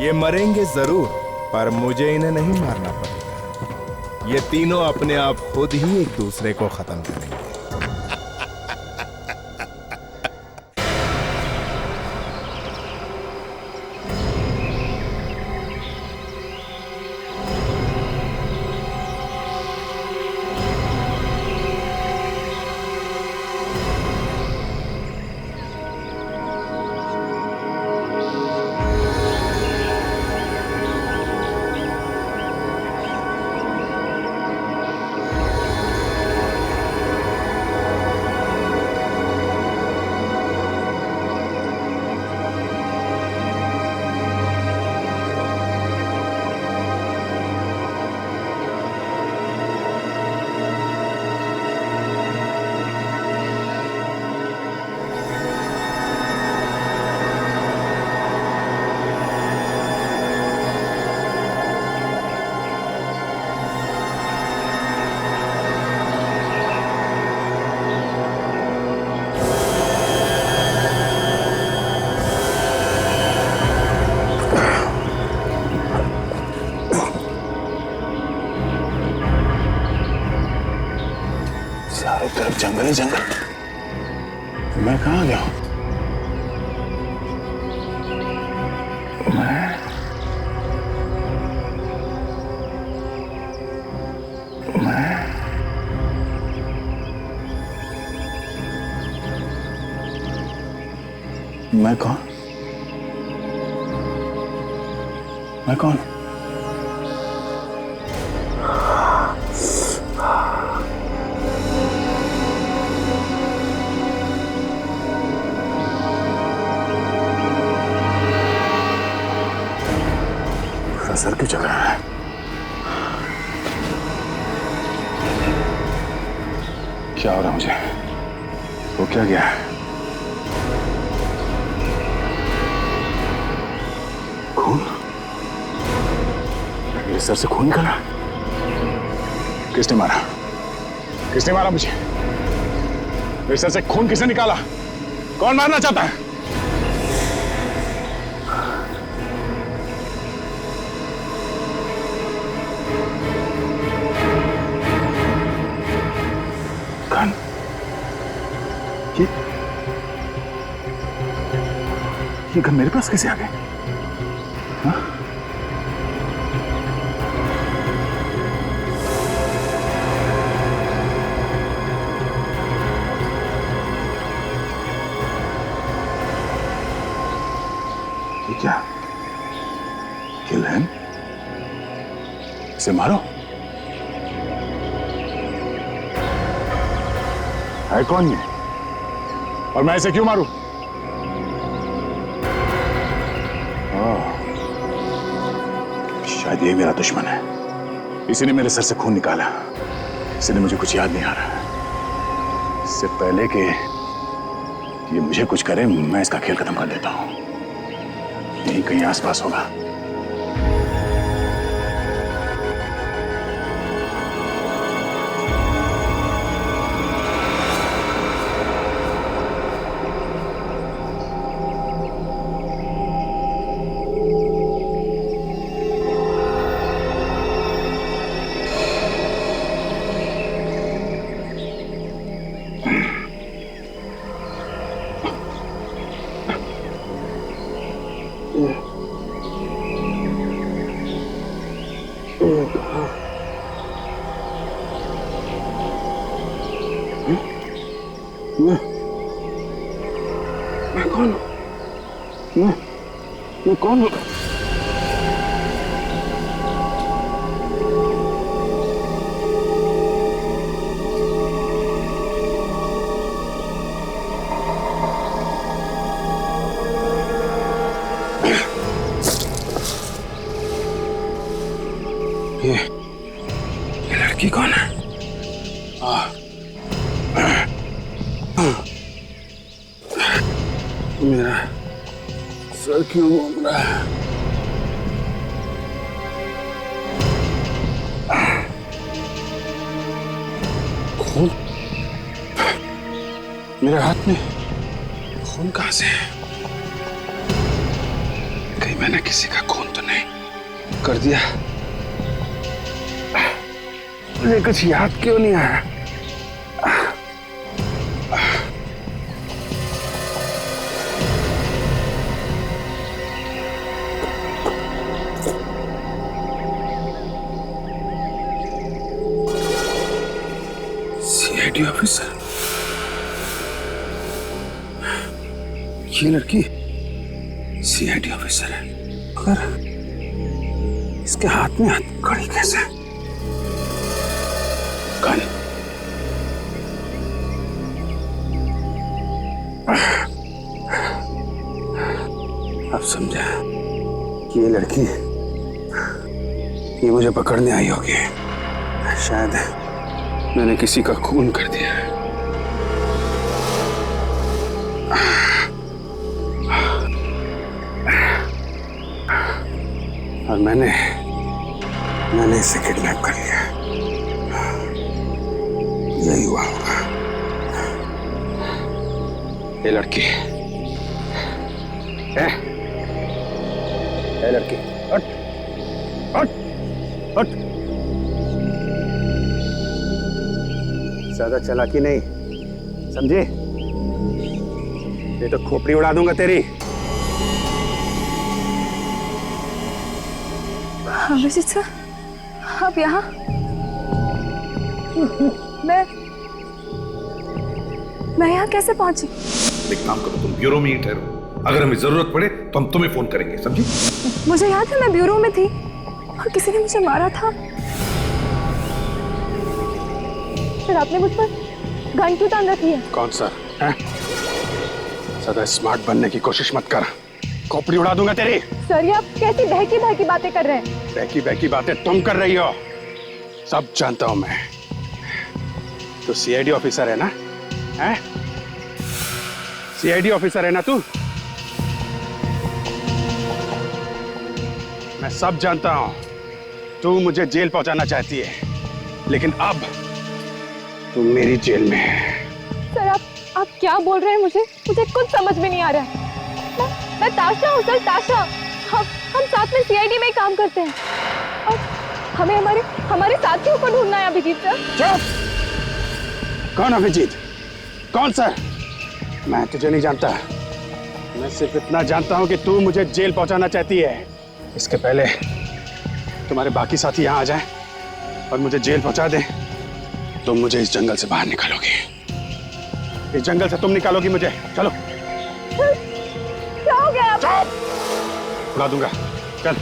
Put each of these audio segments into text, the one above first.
ये मरेंगे जरूर, पर मुझे इन्हें नहीं मारना पड़ेगा। ये तीनों अपने आप खुद ही एक दूसरे को खत्म करेंगे। तरफ जंगल ही जंगल, मैं कहाँ गया हूँ? मैं कौन? मैं कौन? सर क्यों चकरा रहा है? क्या हो रहा मुझे? वो क्या गया? खून? मेरे सर से खून निकला? किसने मारा? किसने मारा मुझे? मेरे सर से खून किसने निकाला? कौन मारना चाहता है? ये गन मेरे पास कैसे आ गए? हाँ? ये क्या? किल है? इसे मारो। है कौन ये? और मैं इसे क्यों मारूं? शायद ये मेरा दुश्मन है। इसी ने मेरे सर से खून निकाला। इसलिए मुझे कुछ याद नहीं आ रहा। इससे पहले कि ये मुझे कुछ करे, मैं इसका खेल खत्म कर देता हूं। यहीं कहीं आसपास होगा। मैं कौन हूं? मैं कौन हूं? ये लड़की कौन है? मेरा सर क्यों घूम रहा है? खून? मेरे हाथ में खून कहां से है? कहीं मैंने किसी का खून तो कर दिया। मुझे कुछ याद क्यों नहीं आया? सीआईडी ऑफिसर, ये लड़की सीआईडी ऑफिसर है, मगर इसके हाथ में हथकड़ी कैसे? गन। अब समझा कि ये लड़की ये मुझे पकड़ने आई होगी। शायद मैंने किसी का खून कर दिया है। और मैंने इसे किडनैप कर लिया। यही हुआ होगा। ये लड़की, ए लड़की, हट हट हट। ज्यादा चालाकी नहीं, समझे? ये तो खोपड़ी उड़ा दूंगा तेरी। अभिजीत सर, आप यहाँ? मैं यहाँ कैसे पहुंची? एक काम करो, तुम ब्यूरो में ही ठहरो। अगर हमें जरूरत पड़े तो हम तुम्हें फोन करेंगे, समझी? मुझे याद है मैं ब्यूरो में थी और किसी ने मुझे मारा था। फिर आपने मुझ पर गन क्यों तान रखी है? कौन सा है? ज्यादा स्मार्ट बनने की कोशिश मत कर, खोपड़ी उड़ा दूंगा तेरी। सर, ये आप कैसी बहकी बहकी बातें कर रहे हैं? बहकी बहकी बातें तुम कर रही हो, सब जानता हूं मैं। तो सीआईडी ऑफिसर है ना? हैं? सीआईडी ऑफिसर है ना तू? मैं सब जानता हूं। तू मुझे जेल पहुंचाना चाहती है, लेकिन अब तू मेरी जेल में है। सर, आप क्या बोल रहे हैं? मुझे कुछ समझ में नहीं आ रहा है। मैं ताशा हूँ सर, ताशा। हम साथ में सीआईडी में ही काम करते हैं और हमें हमारे साथियों को ढूंढना है। अभिजीत सर। चुप! कौन अभिजीत? कौन सर? मैं तुझे नहीं जानता। मैं सिर्फ इतना जानता हूं कि तू मुझे जेल पहुंचाना चाहती है। इसके पहले तुम्हारे बाकी साथी यहाँ आ जाएं और मुझे जेल पहुंचा दे, तुम मुझे इस जंगल से बाहर निकालोगी। इस जंगल से तुम निकालोगी मुझे। चलो। क्या हो गया? उड़ा दूंगा। चल,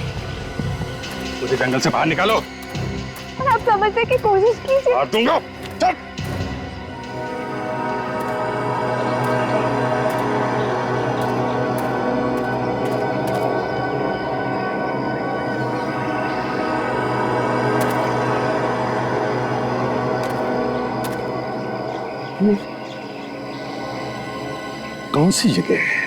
मुझे जंगल से बाहर निकालो। आप समझने की कोशिश कीजिए। मार दूंगा। चल। कौन सी जगह है?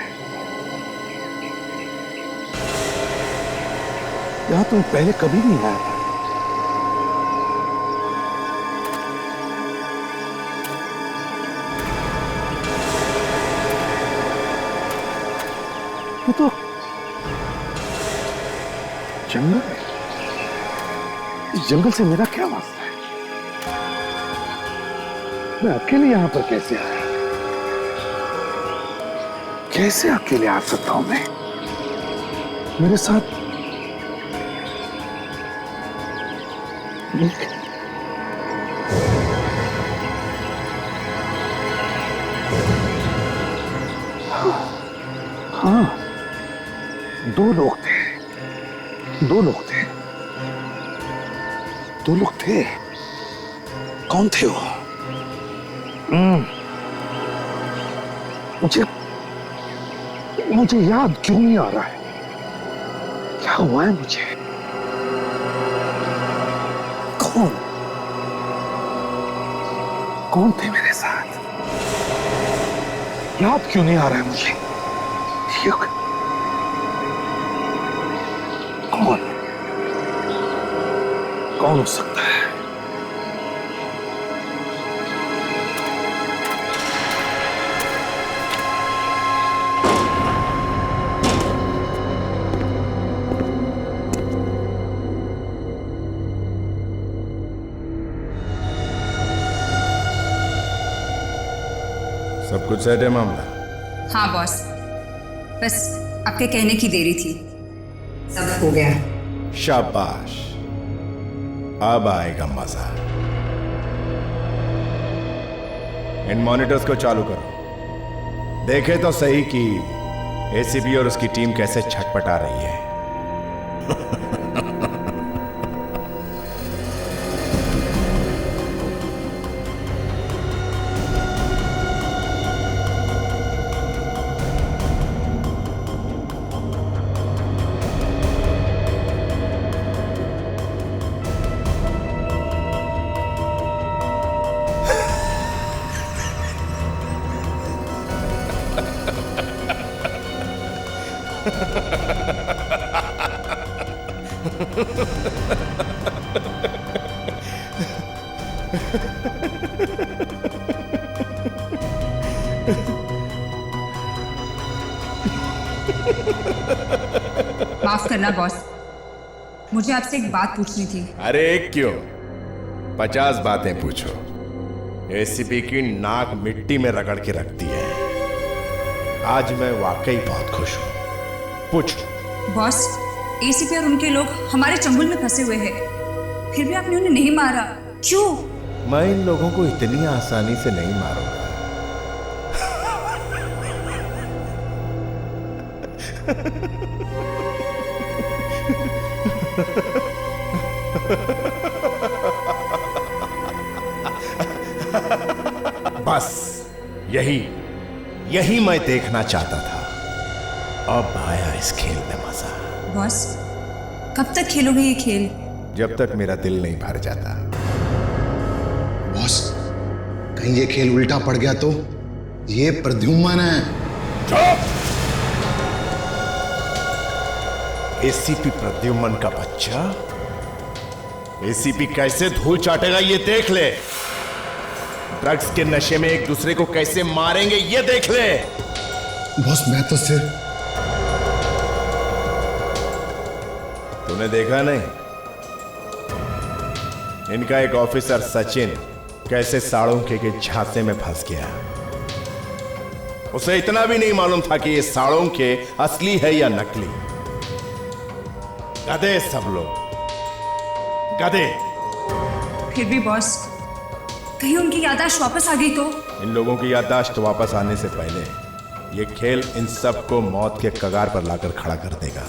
यहां तो पहले कभी नहीं आया था। ये तो जंगल है। इस जंगल से मेरा क्या वास्ता है? मैं अकेले यहां पर कैसे आया? कैसे अकेले आ सकता हूं मैं? मेरे साथ हाँ, दो लोग थे। कौन थे वो? मुझे याद क्यों नहीं आ रहा है? क्या हुआ है मुझे? कौन थे मेरे साथ? याद क्यों नहीं आ रहा है मुझे? ठीक। कौन हो सकता है? सब कुछ सेट है मामला? हाँ बॉस, बस आपके कहने की देरी थी, सब हो गया। शाबाश, अब आएगा मजा। इन मॉनिटर्स को चालू करो, देखे तो सही कि एसीपी और उसकी टीम कैसे छटपटा रही है। माफ करना बॉस, मुझे आपसे एक बात पूछनी थी। अरे क्यों, 50 बातें पूछो। एसीपी की नाक मिट्टी में रगड़ के रखती है। आज मैं वाकई बहुत खुश हूं। पूछो। बॉस, एसीपी और उनके लोग हमारे चंगुल में फंसे हुए हैं, फिर भी आपने उन्हें नहीं मारा, क्यों? मैं इन लोगों को इतनी आसानी से नहीं मारूंगा। बस यही मैं देखना चाहता था। अब आया इस खेल में मजा। बॉस, कब तक खेलोगे ये खेल? जब तक मेरा दिल नहीं भर जाता। बॉस, कहीं ये खेल उल्टा पड़ गया तो? ये प्रद्युम्न है। चुप! एसीपी प्रद्युम्न का बच्चा एसीपी कैसे धूल चाटेगा ये देख ले। ड्रग्स के नशे में एक दूसरे को कैसे मारेंगे ये देख ले। बॉस, मैं तो सिर्फ... तूने देखा नहीं, इनका एक ऑफिसर सचिन कैसे साड़ोंके के झांसे में फंस गया। उसे इतना भी नहीं मालूम था कि ये साड़ोंके असली है या नकली। गधे सब लोग, गधे। फिर भी बॉस, कहीं उनकी याददाश्त वापस आ गई तो? इन लोगों की याददाश्त वापस आने से पहले ये खेल इन सबको मौत के कगार पर लाकर खड़ा कर देगा।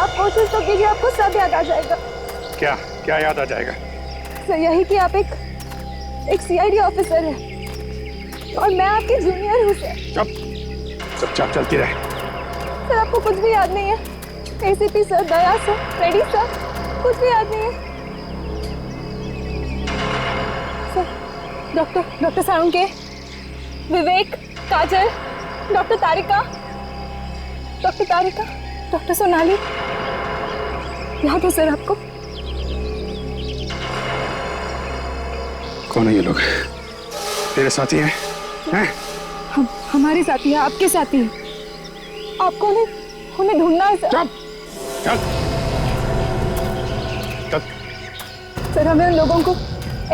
आप कोशिश तो कीजिए, आपको सब याद आ जाएगा। क्या क्या याद आ जाएगा? सर यही कि आप एक सीआईडी ऑफिसर हैं और मैं आपकी जूनियर हूँ सर। चुपचाप चलती रहे। सर आपको कुछ भी याद नहीं है? एसीपी सर, दया सर, फ्रेडी सर, कुछ भी याद नहीं है? सर डॉक्टर साळुंके, विवेक, काजल, डॉक्टर तारिका, डॉक्टर सोनाली, याद है सर आपको? कौन है ये लोग? तेरे साथी हैं? हैं? हम हमारे साथी हैं, आपके साथी हैं। आपको उन्हें ढूंढना है सर। चल सर हमें उन लोगों को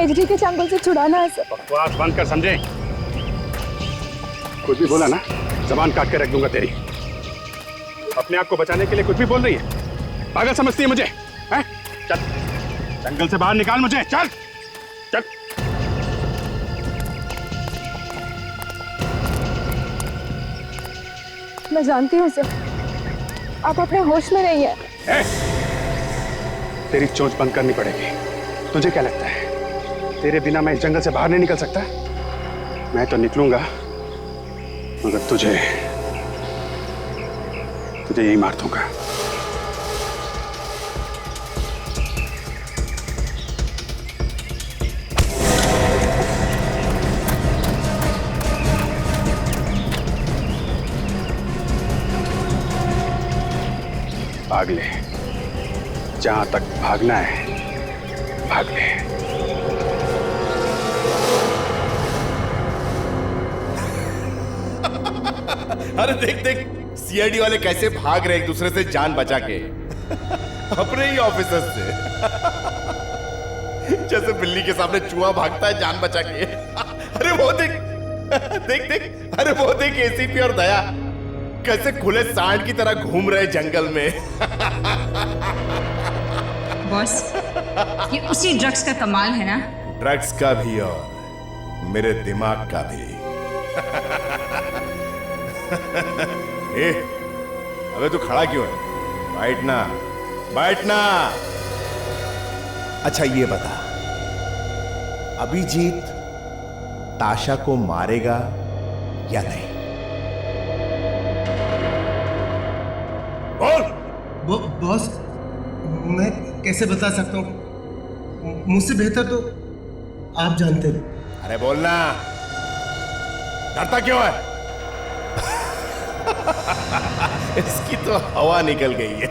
एचडी के चंगुल से छुड़ाना है सर। बकवास बंद कर, समझे? कुछ भी बोला ना, जबान काट के रख दूंगा तेरी। अपने आप को बचाने के लिए कुछ भी बोल रही है। पागल समझती है मुझे? हैं? चल, जंगल से बाहर निकाल मुझे। चल चल। मैं जानती हूँ सर, आप अपने होश में नहीं है। तेरी चोंच बंद करनी पड़ेगी। तुझे क्या लगता है तेरे बिना मैं इस जंगल से बाहर नहीं निकल सकता? मैं तो निकलूंगा, मगर तुझे यही मार दूंगा। भाग ले, जहां तक भागना है भाग ले। अरे देख देख, सीआईडी वाले कैसे भाग रहे एक दूसरे से जान बचा के। अपने ही ऑफिसर से। जैसे बिल्ली के सामने चूहा भागता है जान बचा के। अरे वो देख, देख देख, अरे वो देख एसीपी और दया कैसे खुले सांड की तरह घूम रहे जंगल में। बॉस, ये उसी ड्रग्स का कमाल है ना? ड्रग्स का भी और मेरे दिमाग का भी। ए, अबे तू खड़ा क्यों है? बैठना, बैठना। अच्छा ये बता, अभिजीत ताशा को मारेगा या नहीं? बोल। बॉस, मैं कैसे बता सकता हूँ? मुझसे बेहतर तो आप जानते हैं। अरे बोलना, डरता क्यों है? इसकी तो हवा निकल गई है।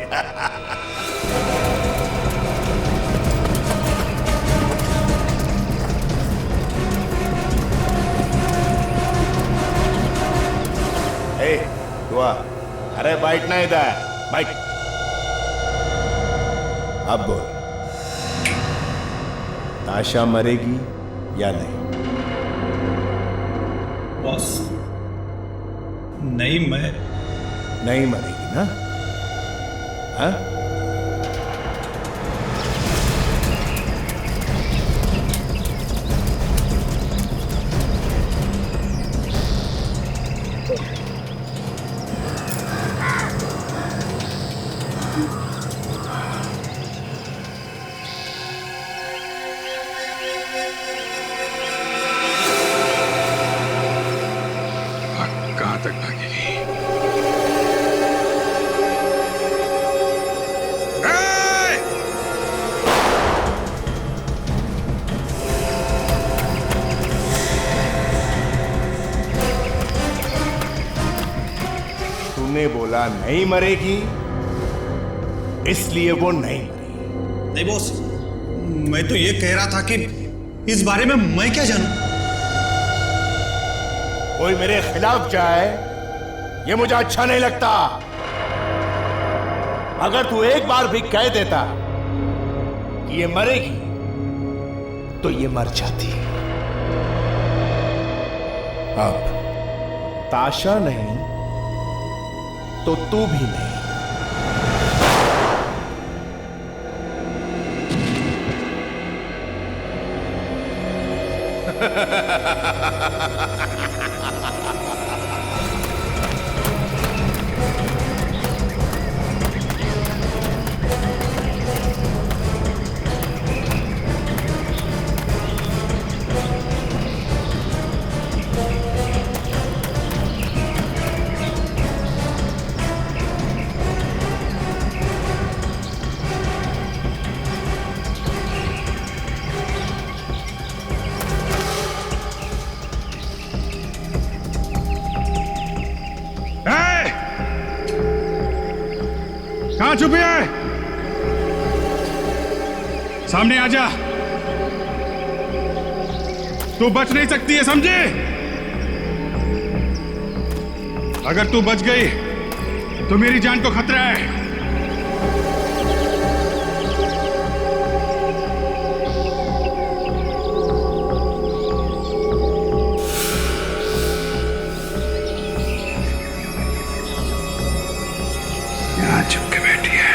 ए, दुआ, अरे बैठना इधर, बैठ। अब बोल, ताशा मरेगी या नहीं? बॉस, नहीं, मैं नहीं मरेगी ना? हाँ? कहां तक भागेगी? तूने बोला नहीं मरेगी, इसलिए वो नहीं मरी। नहीं बॉस, मैं तो ये कह रहा था कि इस बारे में मैं क्या जानूं? कोई मेरे खिलाफ जाए, ये मुझे अच्छा नहीं लगता। अगर तू एक बार भी कह देता कि ये मरेगी, तो ये मर जाती। अब ताशा नहीं तो तू भी नहीं। कहां छुपी है? सामने आ जा। तू बच नहीं सकती है, समझे? अगर तू बच गई तो मेरी जान को खतरा है। यहां चुप के बैठी है।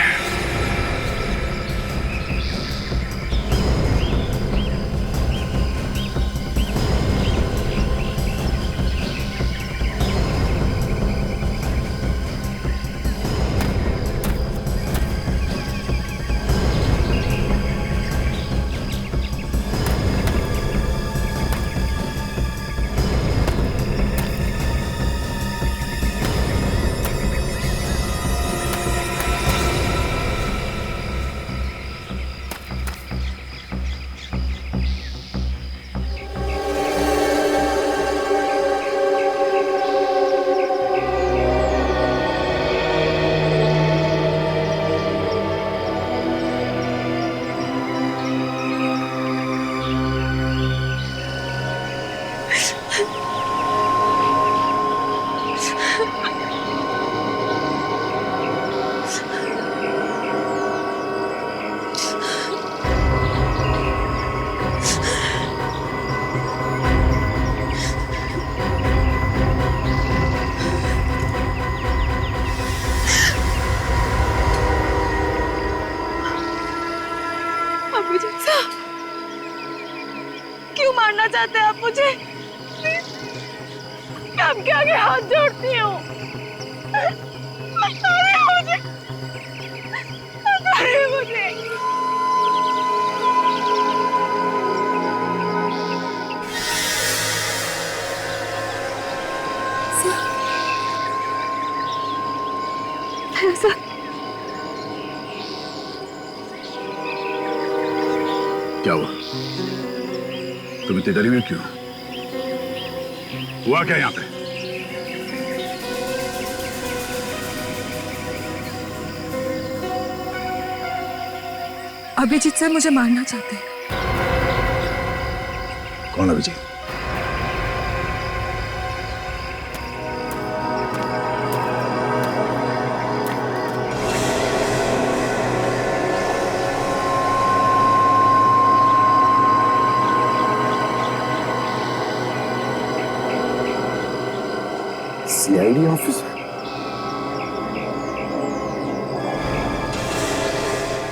आपके आगे हाथ जोड़ती हूँ, बताइए मुझे, बताइए मुझे। ऐसा क्या हुआ? तुम इतनी डरी हुई क्यों? हुआ क्या यहां पे? अभिजीत सर मुझे मारना चाहते हैं। कौन Abhijeet? CID officer?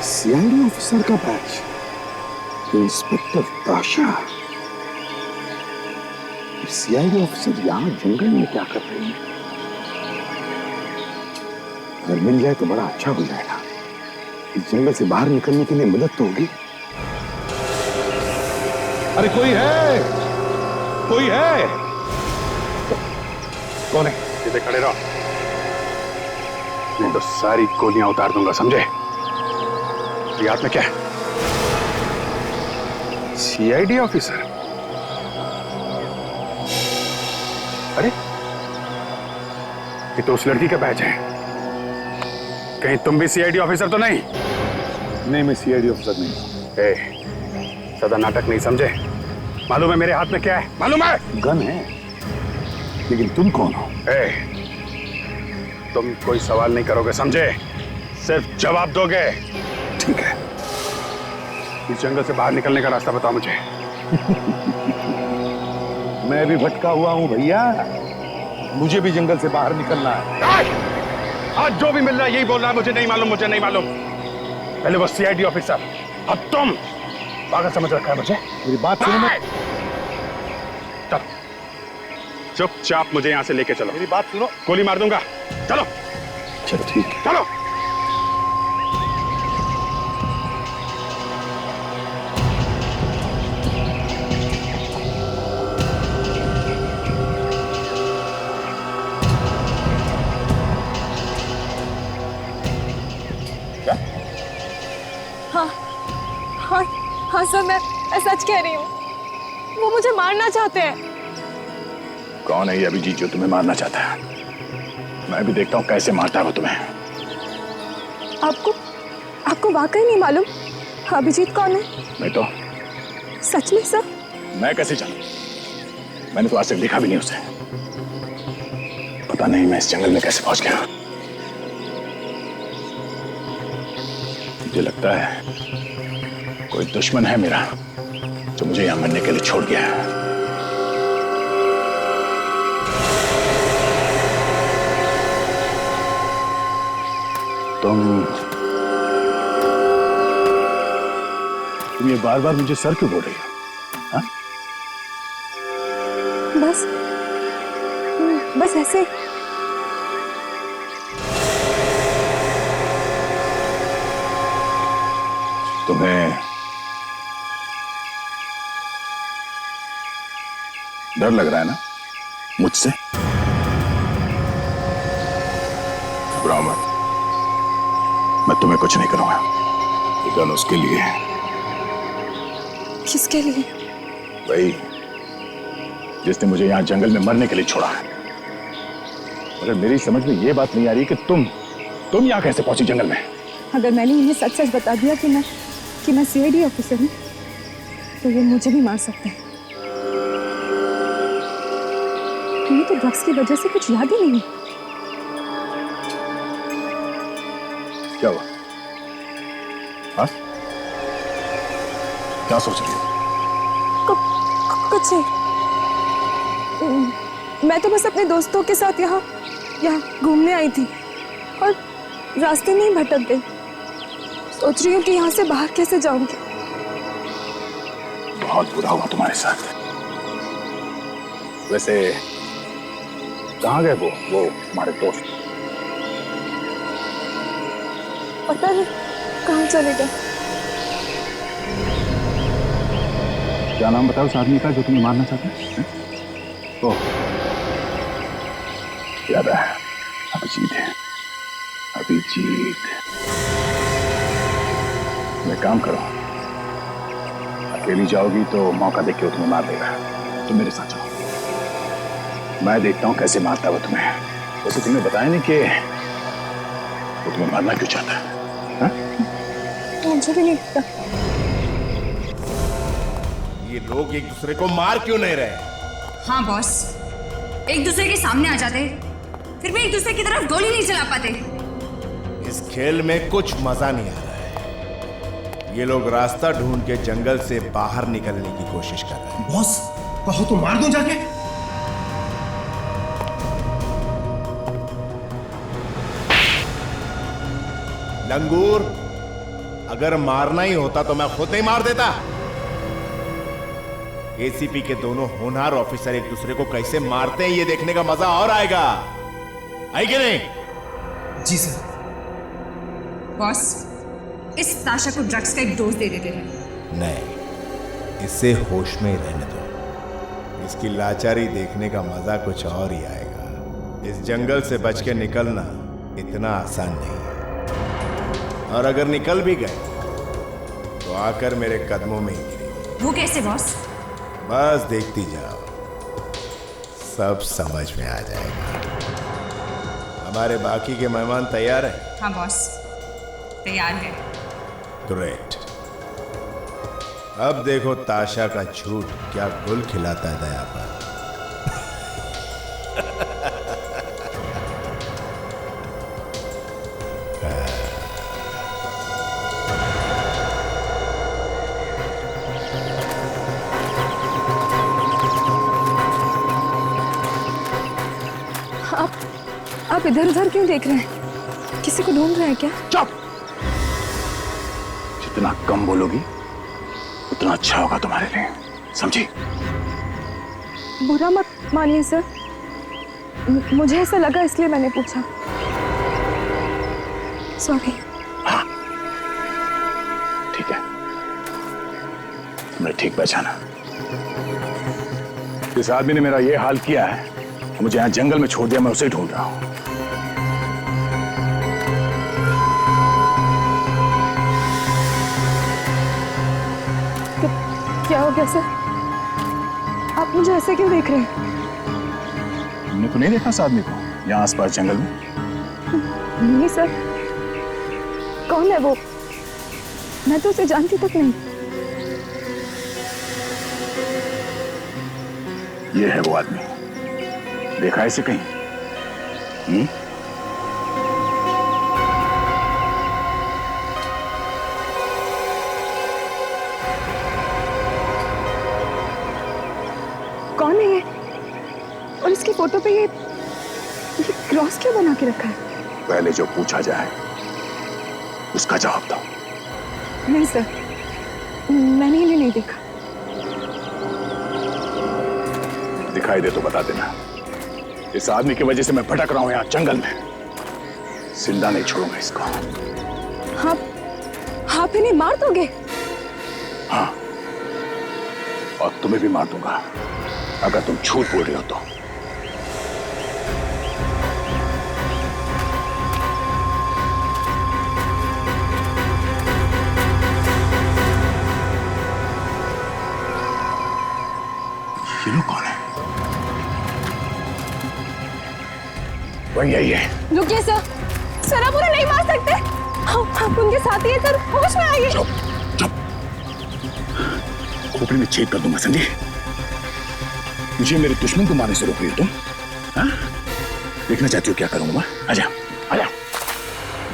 CID officer का batch? Inspector Tasha? CID officer यहां जंगल में क्या कर रही है? अगर मिल जाए तो बड़ा अच्छा हो जाएगा। इस जंगल से बाहर निकलने के लिए मदद तो होगी। अरे कोई है, कोई है? कौन है? सीधे खड़े रहो, नहीं तो सारी गोलियां उतार दूंगा, समझे? ये हाथ में क्या है? CID officer? अरे ये तो उस लड़की का बैच है। कहीं तुम भी सीआईडी ऑफिसर तो नहीं? नहीं, मैं सीआईडी ऑफिसर नहीं। ए, सदा नाटक नहीं, समझे? मालूम है मेरे हाथ में क्या है? मालूम है? गन है, लेकिन तुम कौन हो? तुम कोई सवाल नहीं करोगे, समझे? सिर्फ जवाब दोगे। ठीक है। इस जंगल से बाहर निकलने का रास्ता बताओ मुझे। मैं भी भटका हुआ हूं भैया, मुझे भी जंगल से बाहर निकलना है। आज जो भी मिल रहा है यही बोल रहा है, मुझे नहीं मालूम, मुझे नहीं मालूम। पहले वो सीआईडी ऑफिसर, अब तुम पागल समझ रखा है मुझे। मेरी बात सुनो। चलो, चुपचाप मुझे यहां से लेके चलो। मेरी बात सुनो। गोली मार दूंगा, चलो। चलो ठीक है, चलो। हाँ हाँ सर, मैं सच कह रही हूँ, वो मुझे मारना चाहते हैं। कौन है ये अभिजीत जो तुम्हें मारना चाहता है? मैं भी देखता हूँ कैसे मारता है वो तुम्हें। आपको वाकई नहीं मालूम अभिजीत कौन है? मैं तो सच में सर? मैं कैसे जानूं? मैंने तो आज तक देखा भी नहीं उसे। पता नहीं मैं इस जंगल में कैसे पहुंच गया। मुझे लगता है कोई दुश्मन है मेरा जो मुझे यहां मरने के लिए छोड़ गया है। तुम ये बार बार मुझे सर क्यों बोल रही हो? हाँ? बस ऐसे। तुम्हें डर लग रहा है ना मुझसे? घबराओ मत, मैं तुम्हें कुछ नहीं करूंगा। ये गन उसके लिए है। किसके लिए? वही जिसने मुझे यहां जंगल में मरने के लिए छोड़ा है। मगर मेरी समझ में ये बात नहीं आ रही कि तुम यहां कैसे पहुंची जंगल में? अगर मैंने इन्हें सच सच बता दिया कि मैं सीआईडी ऑफिसर हूँ, तो ये मुझे भी मार सकते हैं। इन्हें तो ड्रग्स की वजह से कुछ याद ही नहीं है। क्या हुआ? हाँ? क्या सोच रही हो? कुछ नहीं। मैं तो बस अपने दोस्तों के साथ यहाँ घूमने आई थी और रास्ते में ही भटक गई। सोच रही हूँ कि यहाँ से बाहर कैसे जाऊंगी। बहुत बुरा हुआ तुम्हारे साथ। वैसे कहाँ गए वो हमारे दोस्त? पता नहीं कहाँ चले गए। क्या नाम बताओ उस आदमी का जो तुम्हें मारना चाहता है? ओह, याद है, अभिजीत है। अभिजीत, मैं काम करो, अकेली जाओगी तो मौका देख के वो तुम्हें मार देगा। तुम मेरे साथ चलो, मैं देखता हूं कैसे मारता है वो तुम्हें। वैसे तुमने बताया नहीं कि वो तुम्हें मारना क्यों चाहता है? मुझे भी नहीं पता। ये लोग एक दूसरे को मार क्यों नहीं रहे? हाँ बॉस, एक दूसरे के सामने आ जाते फिर भी एक दूसरे की तरफ गोली नहीं चला पाते। इस खेल में कुछ मजा नहीं आ रहा है। ये लोग रास्ता ढूंढ के जंगल से बाहर निकलने की कोशिश कर रहे हैं। बॉस, कहो तो मार दूं जाके। लंगूर, अगर मारना ही होता तो मैं खुद ही मार देता। एसीपी के दोनों होनहार ऑफिसर एक दूसरे को कैसे मारते हैं ये देखने का मजा और आएगा, है कि नहीं? जी सर। बॉस, इस ताशा को ड्रग्स का एक डोज दे देते हैं। नहीं, इसे होश में ही रहने दो। इसकी लाचारी देखने का मजा कुछ और ही आएगा। इस जंगल से बच के निकलना इतना आसान नहीं है, और अगर निकल भी गए तो आकर मेरे कदमों में ही गिरेगी। वो कैसे बॉस? बस देखती जाओ, सब समझ में आ जाएगा। हमारे बाकी के मेहमान तैयार हैं? हाँ बॉस, तैयार है। ग्रेट। अब देखो ताशा का झूठ क्या गुल खिलाता है दया पर। आप इधर उधर क्यों देख रहे हैं? किसी को ढूंढ रहे हैं क्या? चुप! जितना कम बोलोगी उतना अच्छा होगा तुम्हारे लिए, समझी? बुरा मत मानिए सर, मुझे ऐसा लगा इसलिए मैंने पूछा। सॉरी। हाँ, ठीक है, तुमने ठीक पहचाना। इस आदमी ने मेरा ये हाल किया है, मुझे यहाँ जंगल में छोड़ दिया, मैं उसे ढूंढ रहा हूँ। क्या हो गया सर? आप मुझे ऐसे क्यों देख रहे हैं? तुमने तो नहीं देखा इस आदमी को यहाँ आसपास जंगल में? नहीं सर, कौन है वो? मैं तो उसे जानती तक नहीं। ये है वो आदमी, देखा है इसे कहीं? कौन है ये? और इसकी फोटो पे ये क्रॉस क्यों बना के रखा है? पहले जो पूछा जाए उसका जवाब दो। नहीं सर, मैंने इन्हें नहीं देखा। दिखाई दे तो बता देना। इस आदमी की वजह से मैं भटक रहा हूं यहाँ जंगल में, जिंदा नहीं छोड़ूंगा इसको। आप इन्हें मार दोगे? हाँ, और तुम्हें भी मार दूंगा अगर तुम झूठ बोल रहे हो तो। ये लोग कौन है? वही है ये। रुकिए सर, सर आप उन्हें नहीं मार सकते। आप उनके साथी हैं सर, होश में आइए। चुप चुप, खोपड़ी में छेद कर दूंगा, समझी? मुझे मेरे दुश्मन को मारने से रोक रही हो तुम? हाँ? देखना चाहती हो क्या करूंगा मैं? आजा आजा।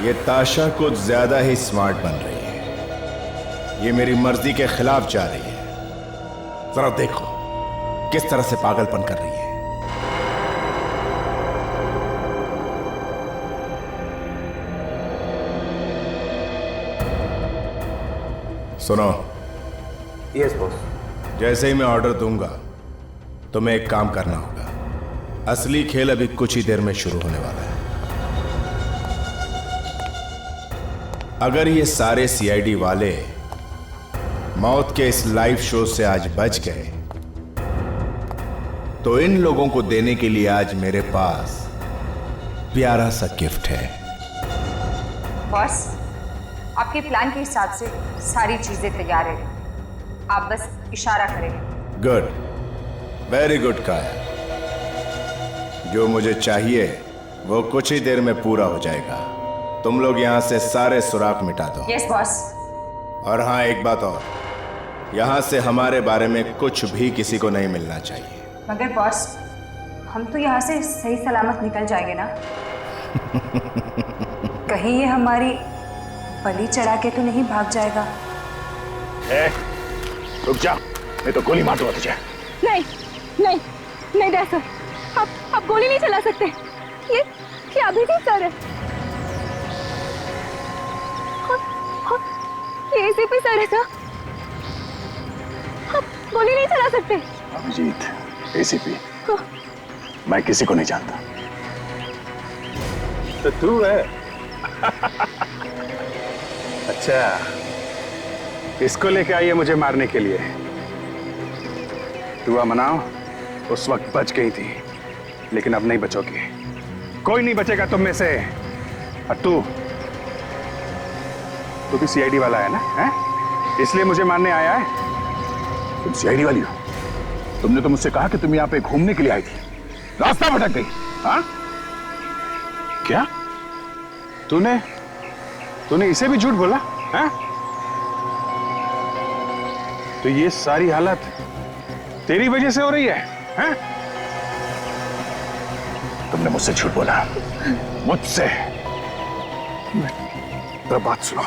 ये ताशा कुछ ज्यादा ही स्मार्ट बन रही है। ये मेरी मर्जी के खिलाफ जा रही है। जरा देखो किस तरह से पागलपन कर रही है। सुनो। Yes boss. जैसे ही मैं ऑर्डर दूंगा तुम्हें एक काम करना होगा। असली खेल अभी कुछ ही देर में शुरू होने वाला है। अगर ये सारे सीआईडी वाले मौत के इस लाइव शो से आज बच गए तो इन लोगों को देने के लिए आज मेरे पास प्यारा सा गिफ्ट है। बॉस, आपके प्लान के हिसाब से सारी चीजें तैयार है, आप बस इशारा करें। गुड, वेरी गुड काया। जो मुझे चाहिए वो कुछ ही देर में पूरा हो जाएगा। तुम लोग यहां से सारे सुराग मिटा दो। Yes boss. और हाँ, एक बात और, यहां से हमारे बारे में कुछ भी किसी को नहीं मिलना चाहिए। मगर बॉस, हम तो यहाँ से सही सलामत निकल जाएंगे ना? कहीं ये हमारी बलि चढ़ा के तो नहीं भाग जाएगा? रुक जा, नहीं तो गोली मार दूंगा तुझे। नहीं नहीं नहीं डैड सर, आप गोली नहीं चला सकते। ये अभिजीत सर है, ये एसीपी सर है सर, आप गोली नहीं चला सकते। अभिजीत, एसीपी, मैं किसी को नहीं जानता। तो तू है? अच्छा, इसको लेके आई है मुझे मारने के लिए। दुआ मनाओ, उस वक्त बच गई थी, लेकिन अब नहीं बचोगी। कोई नहीं बचेगा तुम में से। और तू भी सीआईडी वाला है ना? है? इसलिए मुझे मारने आया है? तुम सीआईडी वाली हो? तुमने तो मुझसे कहा कि तुम यहाँ पे घूमने के लिए आई थी, रास्ता भटक गई। हाँ? क्या? तूने इसे भी झूठ बोला? हैं? तो ये सारी हालत तेरी वजह से हो रही है? हैं? तुमने मुझसे झूठ बोला, मुझसे। मेरी बात सुनो,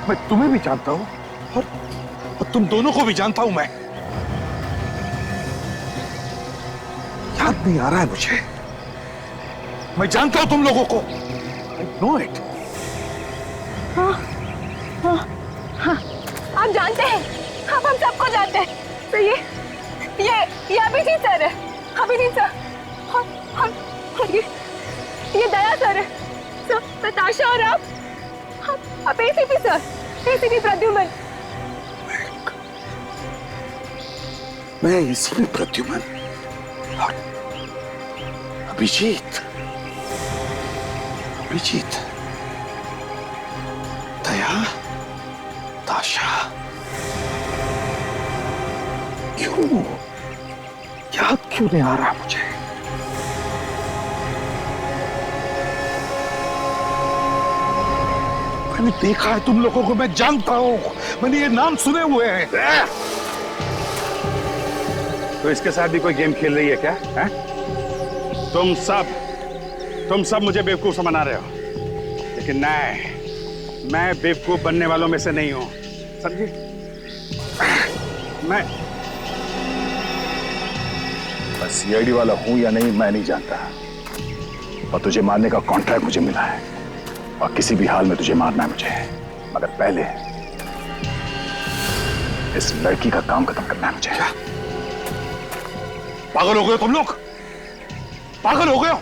मैं तुम्हें भी जानता हूं और तुम दोनों को भी जानता हूं। मैं याद नहीं आ रहा है मुझे। मैं जानता हूं तुम लोगों को। I know it. हाँ, आप जानते हैं, आप हम सबको जानते हैं। तो ये अभिजीत सर है, अभिजीत सर। और ये दया सर है, सर नताशा, और आप एसीपी सर, एसीपी प्रद्युमन। मैं एसीपी प्रद्युमन? अभिजीत, दया, ताशा, क्यों याद क्यों नहीं आ रहा मुझे? मैंने देखा है तुम लोगों को, मैं जानता हूं, मैंने ये नाम सुने हुए हैं। तो इसके साथ भी कोई गेम खेल रही है क्या? है? तुम सब मुझे बेवकूफ समझा रहे हो, लेकिन नहीं, मैं बेवकूफ बनने वालों में से नहीं हूं, समझे? मैं सीआईडी वाला हूं या नहीं मैं नहीं जानता, और तुझे मारने का कॉन्ट्रैक्ट मुझे मिला है और किसी भी हाल में तुझे मारना है मुझे। मगर पहले इस लड़की का काम खत्म करना है मुझे। क्या? पागल हो गए तुम लोग? पागल हो गए हो?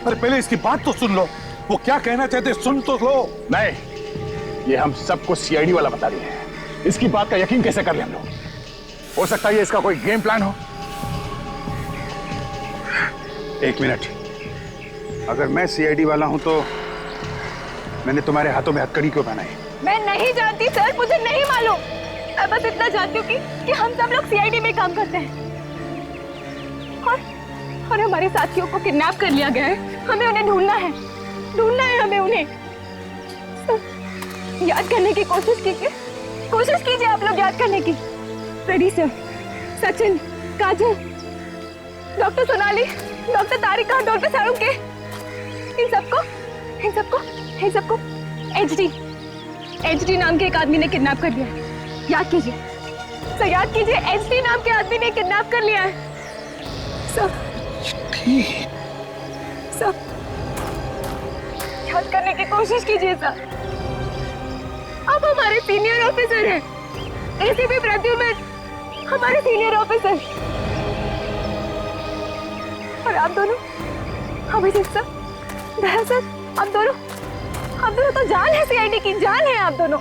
अरे पहले इसकी बात तो सुन लो, वो क्या कहना चाहते सुन तो लो। नहीं, ये हम सबको सीआईडी वाला बता रही है, इसकी बात का यकीन कैसे कर ले हम लोग? हो सकता है इसका कोई गेम प्लान हो। एक मिनट, अगर मैं सीआईडी वाला हूं तो मैंने तुम्हारे हाथों में हथकड़ी क्यों पहनाई? मैं नहीं जानती सर, मुझे नहीं मालूम। मैं बस इतना जानती हूँ कि हम सब लोग सीआईडी में काम करते हैं और हमारे साथियों को किडनैप कर लिया गया है। हमें उन्हें ढूंढना है हमें उन्हें। सर, याद करने की कोशिश कीजिए आप लोग याद करने की। फ्रेडी सर, सचिन, काजल, डॉक्टर सोनाली, डॉक्टर तारिका, डॉक्टर सारुके, इन सबको एचडी नाम के एक आदमी ने किडनैप कर लिया है। याद कीजिए सर, याद कीजिए, एचडी नाम के आदमी ने किडनैप कर लिया है सर। याद करने की कोशिश कीजिए सर। आप हमारे सीनियर ऑफिसर हैं, एसीपी प्रद्युमन। हमारे सीनियर ऑफिसर। और आप दोनों, अभिजीत सर, दया सर, आप दोनों तो जान है, सीआईडी की जान है आप दोनों।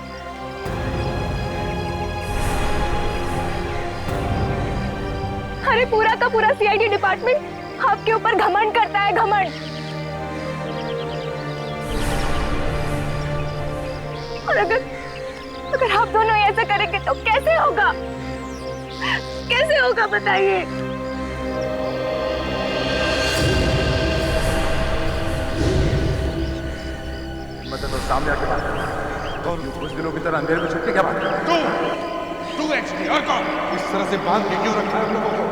अरे पूरा का पूरा सीआईडी डिपार्टमेंट आपके ऊपर घमंड करता है, घमंड। और अगर आप दोनों ऐसा करेंगे तो कैसे होगा, कैसे होगा बताइए। मतलब तो सामने आके बात कर। कौन कुछ दिनों की तरह अंधेरे में छुप के क्या बात कर? तू एक्चुअली और कौन इस तरह से बांध के क्यों रखा है हम लोगों को?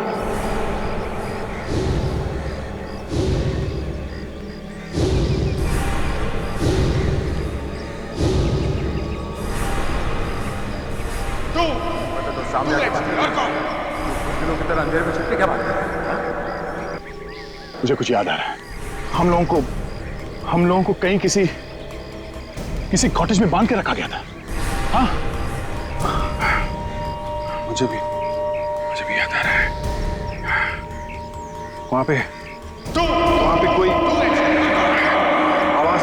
सामने आके बात कर। कुछ दिनों की तरह अंधेरे में छुप के क्या बात कर? मुझे कुछ याद आ रहा है। हम लोगों को कहीं किसी कॉटेज में बांध के रखा गया था। हाँ, मुझे भी याद आ रहा है। वहां पे कोई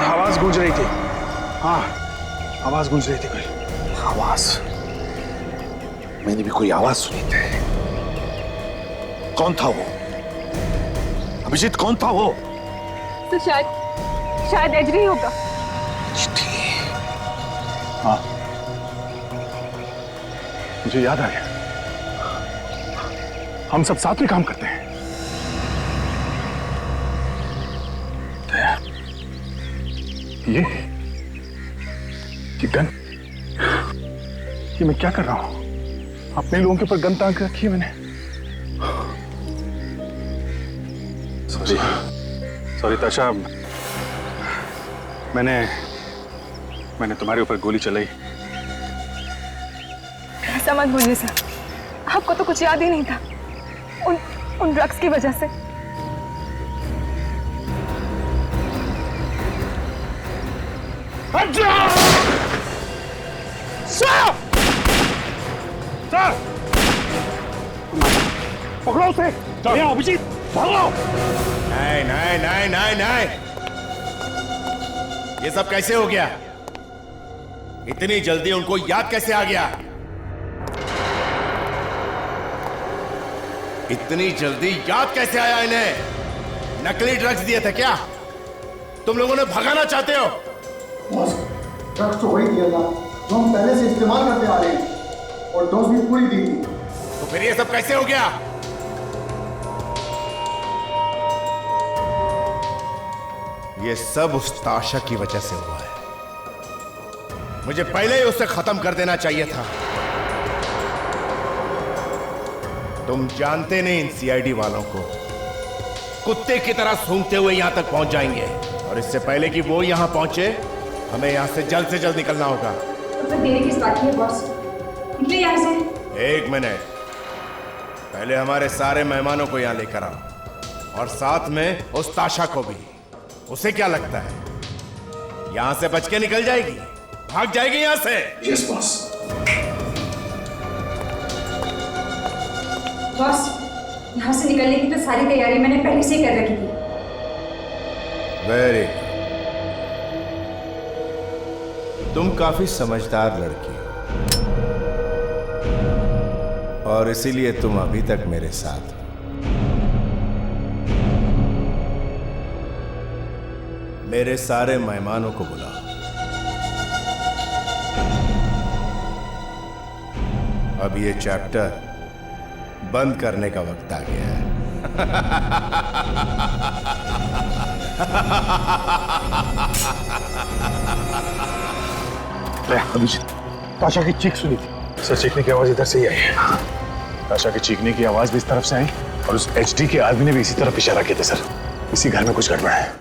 आवाज गूंज रही थी। हाँ, आवाज गूंज रही थी कोई आवाज। मैंने भी कोई आवाज सुनी थी। कौन था वो? अभिजीत, कौन था वो? तो शायद एजरी होगा। हाँ, मुझे याद आ गया। हम सब साथ में काम करते हैं। दया, ये गन, ये मैं क्या कर रहा हूं? अपने लोगों के ऊपर गन तान के रखी है मैंने। सॉरी ताशा, मैंने तुम्हारे ऊपर गोली चलाई। ऐसा मत बोलिए सर, आपको तो कुछ याद ही नहीं था उन ड्रग्स की वजह से। पकड़ो उसे। अभिजीत, भागो। नहीं, ये सब कैसे हो गया? इतनी जल्दी उनको याद कैसे आ गया? इतनी जल्दी याद कैसे आया इन्हें? नकली ड्रग्स दिए थे क्या? तुम लोगों ने भगाना चाहते हो? ड्रग्स तो वही दिया था जो हम पहले से इस्तेमाल करते आ रहे हैं, और डोज भी पूरी दी थी। तो फिर ये सब कैसे हो गया? ये सब उस ताशा की वजह से हुआ है। मुझे पहले ही उससे खत्म कर देना चाहिए था। तुम जानते नहीं इन सीआईडी वालों को, कुत्ते की तरह सूंघते हुए यहां तक पहुंच जाएंगे। और इससे पहले कि वो यहां पहुंचे, हमें यहां से जल्द निकलना होगा। तो फिर देरी किस बात की है बॉस? निकले यहाँ से। एक मिनट, पहले हमारे सारे मेहमानों को यहां लेकर आओ, और साथ में उस ताशा को भी। उसे क्या लगता है यहां से बच के निकल जाएगी, भाग जाएगी यहां से? Yes boss. बॉस, यहाँ से निकलने की तो सारी तैयारी मैंने पहले से ही कर रखी थी। वेरी, तुम काफी समझदार लड़की हो, और इसीलिए तुम अभी तक मेरे साथ हो। मेरे सारे मेहमानों को बुलाओ। अब ये चैप्टर बंद करने का वक्त आ गया है। अभिजीत, ताशा की चीख सुनी थी। सर, चीखने की आवाज इधर से ही आई है। ताशा के चीखने की आवाज भी इस तरफ से आई, और उस एचडी के आदमी ने भी इसी तरफ इशारा किया था। सर, इसी घर में कुछ गड़बड़ है।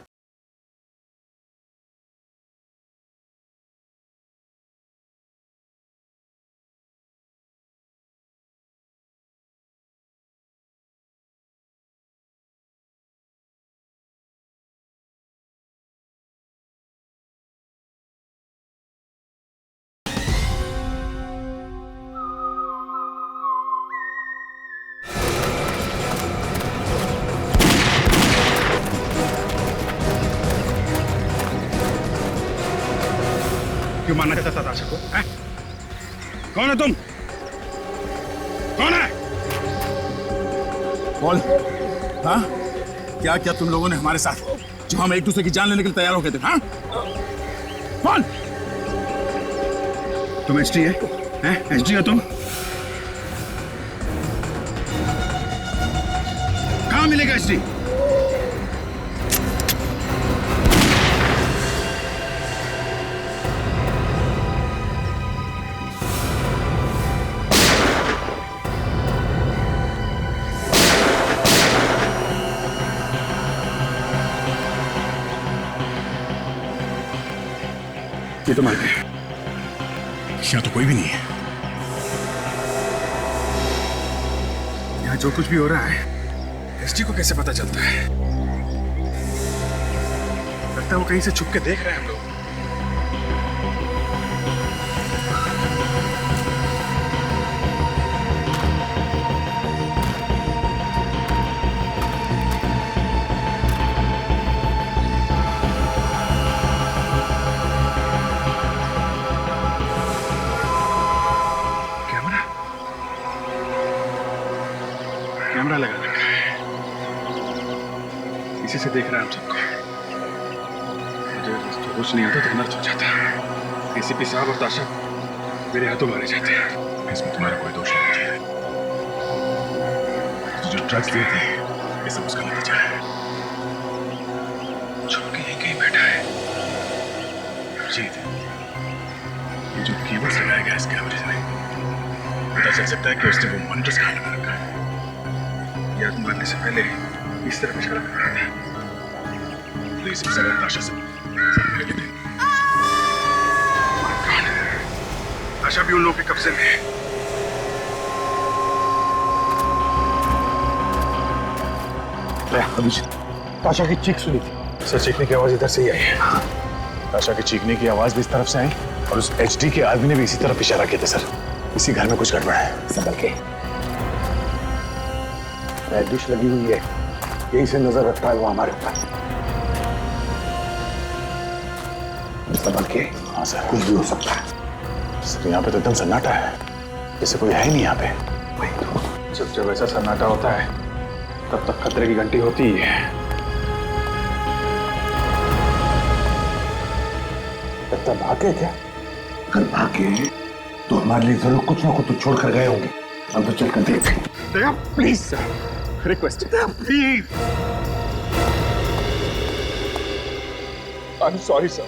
क्यों मारना चाहता था आशा को? हैं? कौन है तुम? कौन है? बोल। हाँ? क्या क्या तुम लोगों ने हमारे साथ, जो हम एक दूसरे की जान लेने के लिए तैयार हो गए थे? हाँ? कौन? तुम एचडी है? एचडी हो तुम? कहाँ मिलेगा एचडी? ये तो मर गए। यहाँ तो कोई भी नहीं है। यहाँ जो कुछ भी हो रहा है एसडी को कैसे पता चलता है? लगता है वो कहीं से छुप के देख रहे हैं हम लोग। कैमरा लगा रखा है, इसी से देख रहा है हम सबको। मुझे तो कुछ नहीं आता तो नर्थ हो जाता। एसीपी साहब और ताशा मेरे हाथों मारे जाते हैं। इसमें तुम्हारा कोई दोष नहीं है। तो जो ड्रग्स दिए थे ये सब उसका नतीजा है। छुप के यहीं कहीं बैठा है जीत। ये जो केबल्स लगाया गया इस कैमरे से पता चल सकता है कि उसने वो मॉनिटर्स कहाँ लगा रखा है। याद मारने से पहले इस तरफ इशारा कर रहा था। प्लीज इस तरह ताशा से मिल लेते। ताशा भी उन लोगों के कब्जे में है। अभिजीत, ताशा की चीख सुनी थी। सर, चीखने की आवाज इधर से ही आई है। ताशा के चीखने की आवाज भी इस तरफ से आई और उस एचडी के आदमी ने भी इसी तरफ इशारा किया था। सर, इसी घर में कुछ गड़बड़ है। संभल के। डिश लगी हुई है, यहीं से नजर रखता है वो हमारे ऊपर। संभल के। हाँ सर, कुछ भी हो सकता है। सर, यहाँ पे तो एकदम सन्नाटा है, जैसे कोई है ही नहीं यहाँ पे। वही तो, जब ऐसा सन्नाटा होता है तब तक खतरे की घंटी होती ही है। लगता भागे क्या? अगर भागे तो हमारे लिए जरूर कुछ ना कुछ तो छोड़ कर गए होंगे। हम तो चल कर देखते हैं। Please sir, request please. I am sorry sir.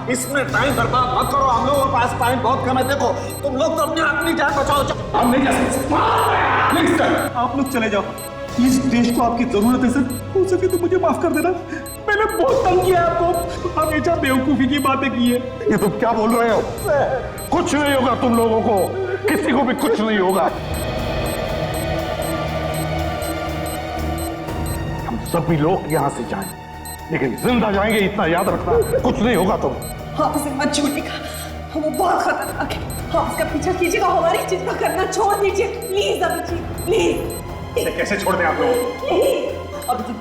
इसमें टाइम बर्बाद मत करो। हम लोगों के पास टाइम बहुत कम है। देखो, तुम लोग तो अपनी जान बचाओ। हम नहीं जा सकते। आप लोग चले जाओ। इस देश को आपकी जरूरत है सर। हो सके तो मुझे माफ कर देना। मैंने बहुत तंग किया आपको, हमेशा बेवकूफी की बातें की है। ये तुम क्या बोल रहे हो? कुछ नहीं होगा तुम लोगों को, किसी को भी कुछ नहीं होगा। हम सभी लोग यहाँ से जाएं, लेकिन जिंदा जाएंगे इतना याद रखना। कुछ नहीं होगा तुम। आप उसे मत छूटिएगा, वो बहुत खतरनाक है। आप उसका पीछा कीजिएगा, हमारी चिंता करना छोड़ दीजिए प्लीज। अभिजीत प्लीज। इसे कैसे छोड़ दें आप लोग?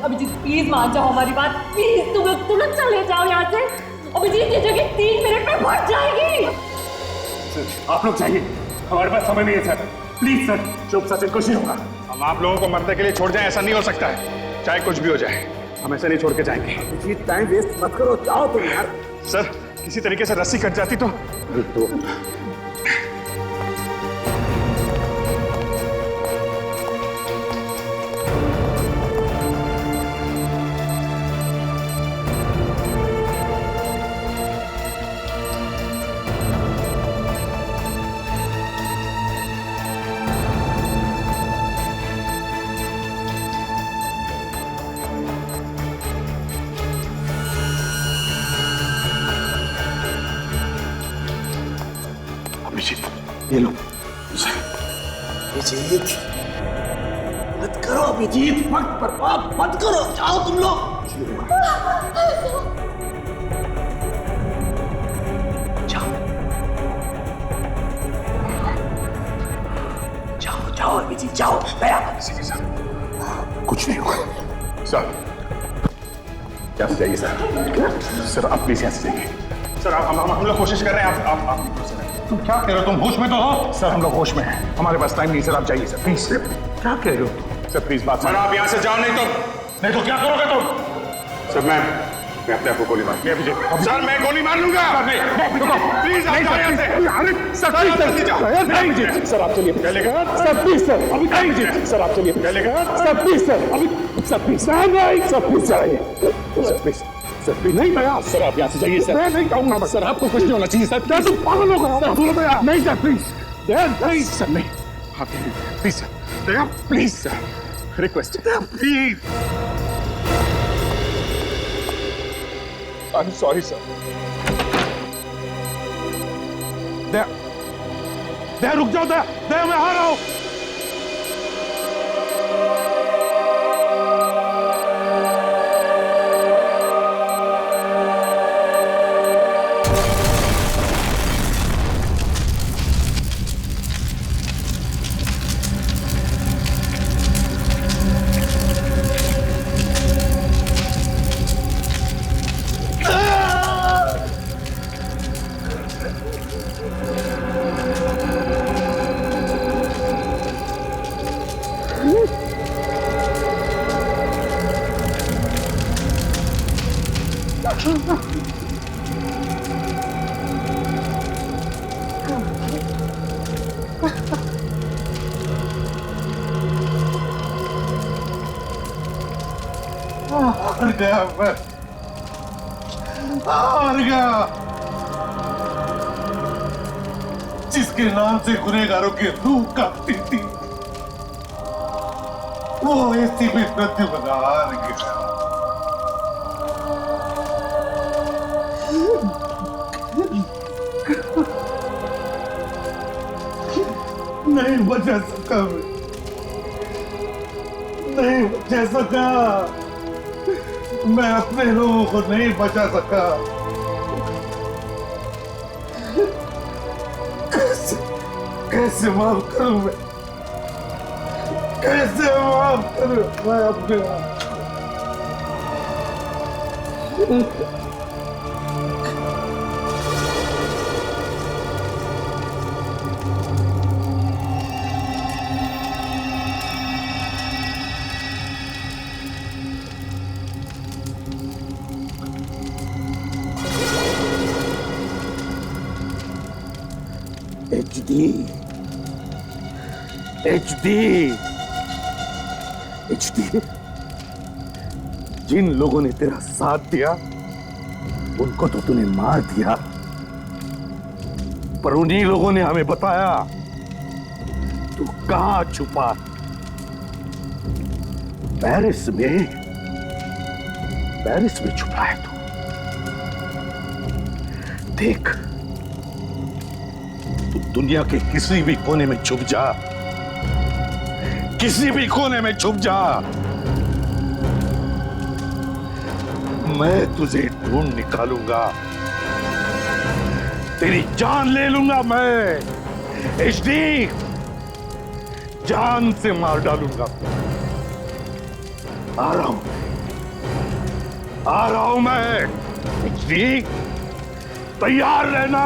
अभिजीत प्लीज मान जाओ हमारी बात। प्लीज तुम लोग तुरंत चले जाओ यहाँ से। अभिजीत ये जगह 3 मिनट में बढ़ जाएगी। आप लोग चाहिए, हमारे पास समय नहीं है सर। Please sir. चुप सचिन, कुछ नहीं होगा। हम आप लोगों को मरने के लिए छोड़ जाएं, ऐसा नहीं हो सकता है। चाहे कुछ भी हो जाए, हम ऐसे नहीं छोड़ के जाएंगे। अभिजीत टाइम वेस्ट मत करो, जाओ तुम यार। सर, किसी तरीके से रस्सी कट जाती तो ये लो। अभिजीत मत करो, अभिजीत मत बर्बाद मत करो, जाओ तुम लोग। जाओ जाओ जाओ अभिजीत जाओ। कुछ नहीं होगा सर। क्या जाइए सर। सर आप प्लीज यहाँ से जाइए। सर हम लोग कोशिश कर रहे हैं। आप तुम क्या कह रहे हो? तुम होश में तो हो? सर हम लोग होश में हैं, हमारे पास टाइम नहीं। सर आप जाइए सर प्लीज। क्या कह रहे हो सर? प्लीज बात सर, आप यहाँ से जाओ, नहीं तो क्या करोगे तुम? सर मैं अपने आप को गोली मार। सर मैं गोली मार लूंगा। प्लीज आप जाओ यहाँ से। सर नहीं सर आप चलिए चलेगा। सर प्लीज सर अभी नहीं सर आप चलिए चलेगा। सर प्लीज सर अभी सर प्लीज सर प्लीज जाइए। सर प्लीज सर प्लीज नहीं भैया। सर आप यहाँ से जाइए सर। मैं नहीं कहूँगा सर, आपको कुछ नहीं होना चाहिए सर। क्या तुम पागल हो गए? नहीं सर प्लीज नहीं सर नहीं। हाँ please sir please sir request please. I'm sorry, sir. दया रुक जाओ। दया मैं आ रहा हूं। जिसके नाम से गुनहगारों की रूह कांपती थी, वो एसीपी प्रद्युम्न हार गया। नहीं बचा सका नहीं बचा सका। मैं अपने लोगों को नहीं बचा सका। कैसे माफ करूं मैं? कैसे माफ करूं मैं अपने आप? HD जिन लोगों ने तेरा साथ दिया उनको तो तूने मार दिया, पर उन्हीं लोगों ने हमें बताया तू कहां छुपा। पेरिस में छुपा है तू। देख तू दुनिया के किसी भी कोने में छुप जा, किसी भी कोने में छुप जा, मैं तुझे ढूंढ निकालूंगा, तेरी जान ले लूंगा मैं। HD जान से मार डालूंगा। आ रहा हूं मैं। HD तैयार रहना।